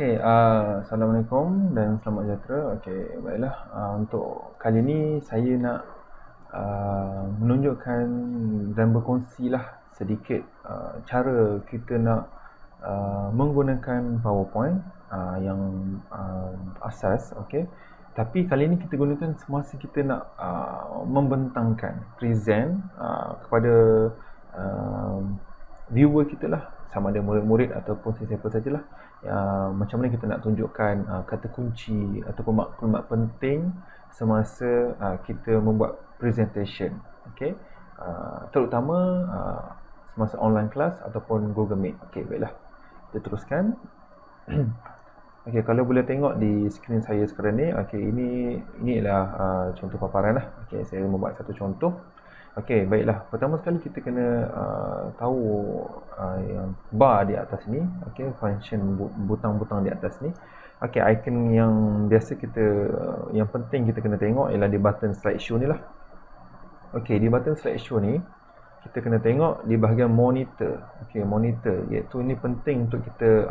Okey, Assalamualaikum dan selamat sejahtera. Okey, baiklah. Untuk kali ni saya nak menunjukkan dan berkongsilah sedikit cara kita nak menggunakan PowerPoint yang asas, okey. Tapi kali ni kita gunakan semasa kita nak membentangkan, present kepada viewer kita lah, sama ada murid-murid ataupun sesiapa sajalah. Macam mana kita nak tunjukkan kata kunci ataupun maklumat penting semasa kita membuat presentation, okey. Terutama semasa online class ataupun Google Meet. Okey, baiklah. Kita teruskan. Okey, kalau boleh tengok di skrin saya sekarang ni, okey, ini ialah contoh paparan lah. Okey, saya membuat satu contoh. Okey, baiklah. Pertama sekali kita kena tahu yang bar di atas ni, okey, function butang-butang di atas ni. Okey, icon yang biasa kita yang penting kita kena tengok ialah di button slideshow ni lah. Okey, di button slideshow ni kita kena tengok di bahagian monitor. Okey, monitor, iaitu ini penting untuk kita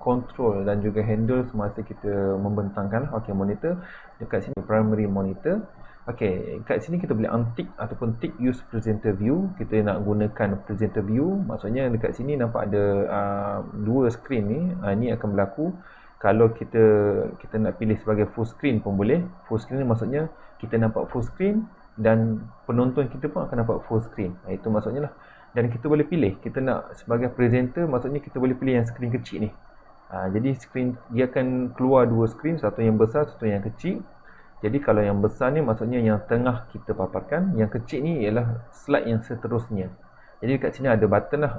control dan juga handle semasa kita membentangkan. Okey, monitor dekat sini primary monitor. Okey, kat sini kita boleh untick ataupun tick use presenter view. Kita nak gunakan presenter view, maksudnya dekat sini nampak ada dua screen ni. Ini akan berlaku kalau kita nak pilih sebagai full screen pun boleh. Full screen ni maksudnya kita nampak full screen dan penonton kita pun akan nampak full screen. Itu maksudnya lah. Dan kita boleh pilih, kita nak sebagai presenter, maksudnya kita boleh pilih yang screen kecil ni. Jadi screen dia akan keluar dua screen, satu yang besar, satu yang kecil. Jadi kalau yang besar ni maksudnya yang tengah kita paparkan, yang kecil ni ialah slide yang seterusnya. Jadi dekat sini ada button lah,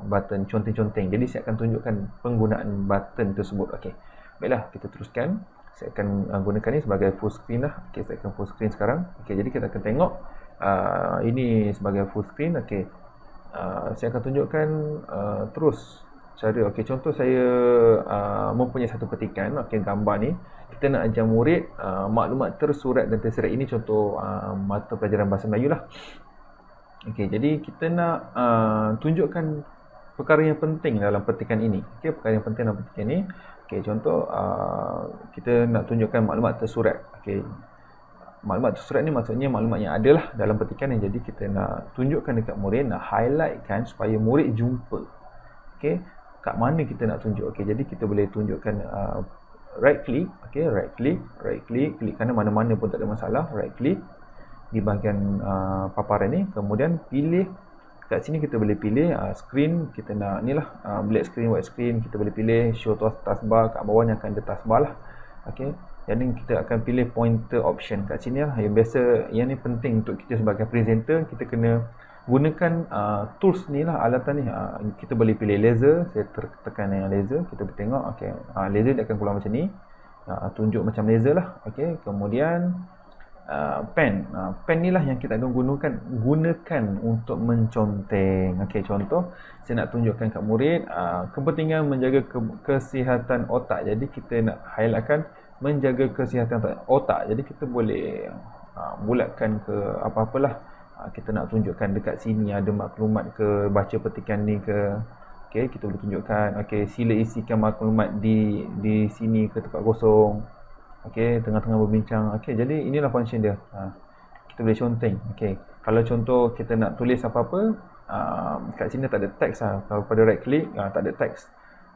button conteng-conteng. Jadi saya akan tunjukkan penggunaan button tersebut. Okey, baiklah, kita teruskan. Saya akan gunakan ni sebagai full screen lah. Okey, saya akan full screen sekarang. Okey, jadi kita akan tengok ini sebagai full screen. Okey, saya akan tunjukkan terus cara. Okey, contoh saya mempunyai satu petikan. Okey, gambar ni kita nak ajar murid maklumat tersurat dan tersirat. Ini contoh mata pelajaran bahasa Melayu lah. Okey, jadi kita nak tunjukkan perkara yang penting dalam petikan ini. Okey, perkara yang penting dalam petikan ini. Okey, contoh kita nak tunjukkan maklumat tersurat. Okey, maklumat tersurat ni maksudnya maklumat yang ada lah dalam petikan ni. Jadi kita nak tunjukkan dekat murid, nak highlightkan supaya murid jumpa. Okey, kat mana kita nak tunjuk. Okey, jadi kita boleh tunjukkan right click. Okey, right click, klik kanan mana-mana pun tak ada masalah. Right click di bahagian paparan ni, kemudian pilih. Kat sini kita boleh pilih screen, kita nak ni lah, black screen, white screen. Kita boleh pilih show taskbar, kat bawah ni akan ada taskbar lah. Okey, jadi kita akan pilih pointer option kat sini lah. Yang biasa, yang ni penting untuk kita sebagai presenter, kita kena gunakan tools ni lah, alatan ni. Kita boleh pilih laser, saya tekan yang laser, kita boleh tengok. Okey, laser dia akan keluar macam ni, tunjuk macam laser lah. Okey, kemudian pen. Pen ni lah yang kita akan gunakan untuk menconteng. Okey, contoh saya nak tunjukkan kat murid kepentingan menjaga kesihatan otak. Jadi kita nak highlightkan menjaga kesihatan otak. Jadi kita boleh bulatkan ke apa-apalah. Kita nak tunjukkan dekat sini ada maklumat ke, baca petikan ni ke. Okey, kita boleh tunjukkan. Okey, sila isikan maklumat di sini ke tempat kosong. Okey, tengah-tengah berbincang. Okey, jadi inilah function dia. Kita boleh conteng. Okey, kalau contoh kita nak tulis apa-apa, kat sini tak ada teks lah. Kalau pada right click, tak ada teks.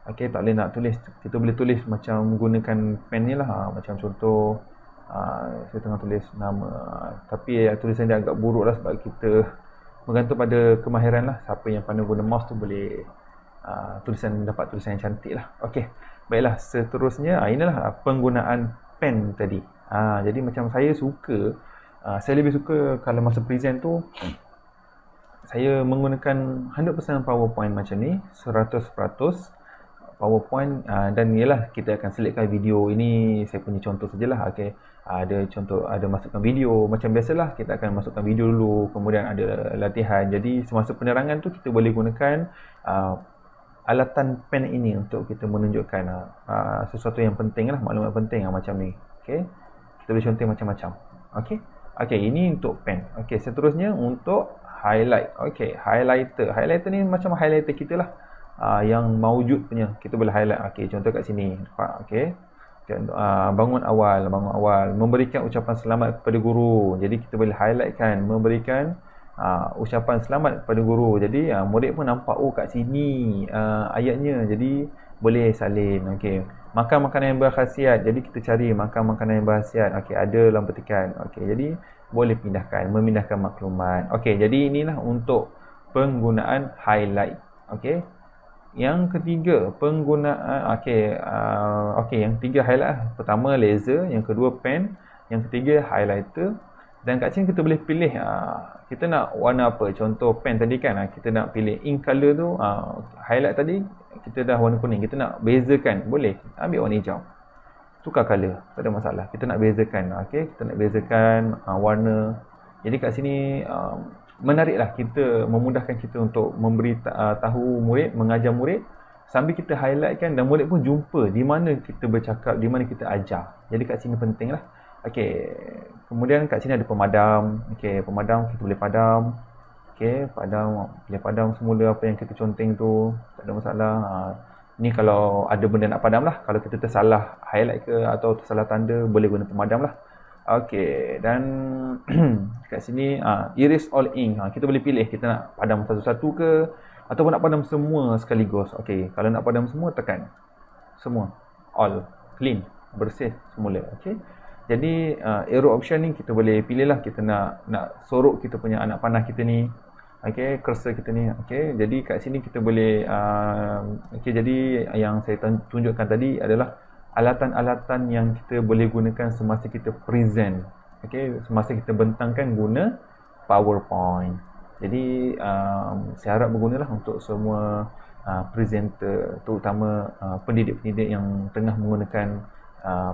Okey, tak boleh nak tulis. Kita boleh tulis macam gunakan pen ni lah. Macam contoh, saya tengah tulis nama. Tapi tulisan dia agak buruk lah sebab kita bergantung pada kemahiran lah. Siapa yang pandai guna mouse tu boleh dapat tulisan yang cantik lah. Okey, baiklah, seterusnya inilah penggunaan pen tadi. Jadi macam saya lebih suka kalau masa present tu saya menggunakan 100% PowerPoint macam ni, 100% PowerPoint, dan ialah kita akan selitkan video. Ini saya punya contoh sajalah. Okey, ada masukkan video macam biasalah, kita akan masukkan video dulu, kemudian ada latihan. Jadi semasa penerangan tu kita boleh gunakan alatan pen ini untuk kita menunjukkan sesuatu yang penting lah, maklumat penting macam ni. Okey, kita boleh conteng macam-macam. Okey, ini untuk pen. Okey, seterusnya untuk highlight. Okey, highlighter ni macam highlighter kita lah. yang maujud punya, kita boleh highlight. Okey, contoh kat sini. Okey. Bangun awal, memberikan ucapan selamat kepada guru. Jadi kita boleh highlight kan, memberikan ucapan selamat kepada guru. Jadi murid pun nampak, oh kat sini ayatnya. Jadi boleh salin. Okey. Makan makanan yang berkhasiat. Jadi kita cari makan makanan yang berkhasiat. Okey, ada dalam petikan. Okey, jadi boleh pindahkan, memindahkan maklumat. Okey, jadi inilah untuk penggunaan highlight. Okey. Yang ketiga, penggunaan yang tiga highlight lah. Pertama laser, yang kedua pen, yang ketiga highlighter. Dan kat sini kita boleh pilih kita nak warna apa. Contoh pen tadi kan, kita nak pilih ink color tu, highlight tadi kita dah warna kuning. Kita nak bezakan, boleh ambil warna hijau. Tukar color, tak ada masalah. Kita nak bezakan, okey, kita nak bezakan warna. Jadi kat sini menariklah, kita memudahkan kita untuk memberi tahu murid, mengajar murid sambil kita highlightkan, dan murid pun jumpa di mana kita bercakap, di mana kita ajar. Jadi kat sini pentinglah. Okey, kemudian kat sini ada pemadam. Okey, pemadam kita boleh padam. Okey, boleh padam semula apa yang kita conteng tu, tak ada masalah. Ni kalau ada benda nak padam lah. Kalau kita tersalah highlight ke atau tersalah tanda, boleh guna pemadam lah. Okey, dan kat sini erase all ink. Kita boleh pilih kita nak padam satu-satu ke ataupun nak padam semua sekaligus. Okey, kalau nak padam semua tekan semua, all, clean, bersih semula. Okey. Jadi arrow option ni kita boleh pilih lah, kita nak sorok kita punya anak panah kita ni. Okey, cursor kita ni. Okey, jadi kat sini kita boleh okey, jadi yang saya tunjukkan tadi adalah alatan-alatan yang kita boleh gunakan semasa kita present. Okey, semasa kita bentangkan guna PowerPoint. Jadi saya harap bergunalah untuk semua presenter, terutama pendidik-pendidik yang tengah menggunakan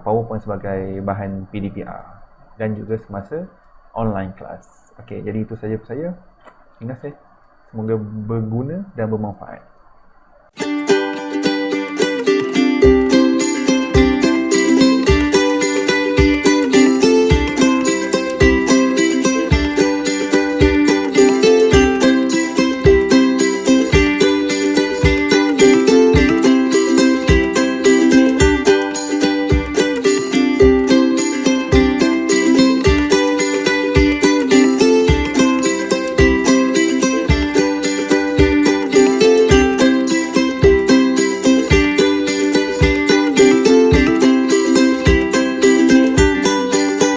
PowerPoint sebagai bahan PDPR dan juga semasa online class. Okey, jadi itu saja saya. Terima kasih. Semoga berguna dan bermanfaat.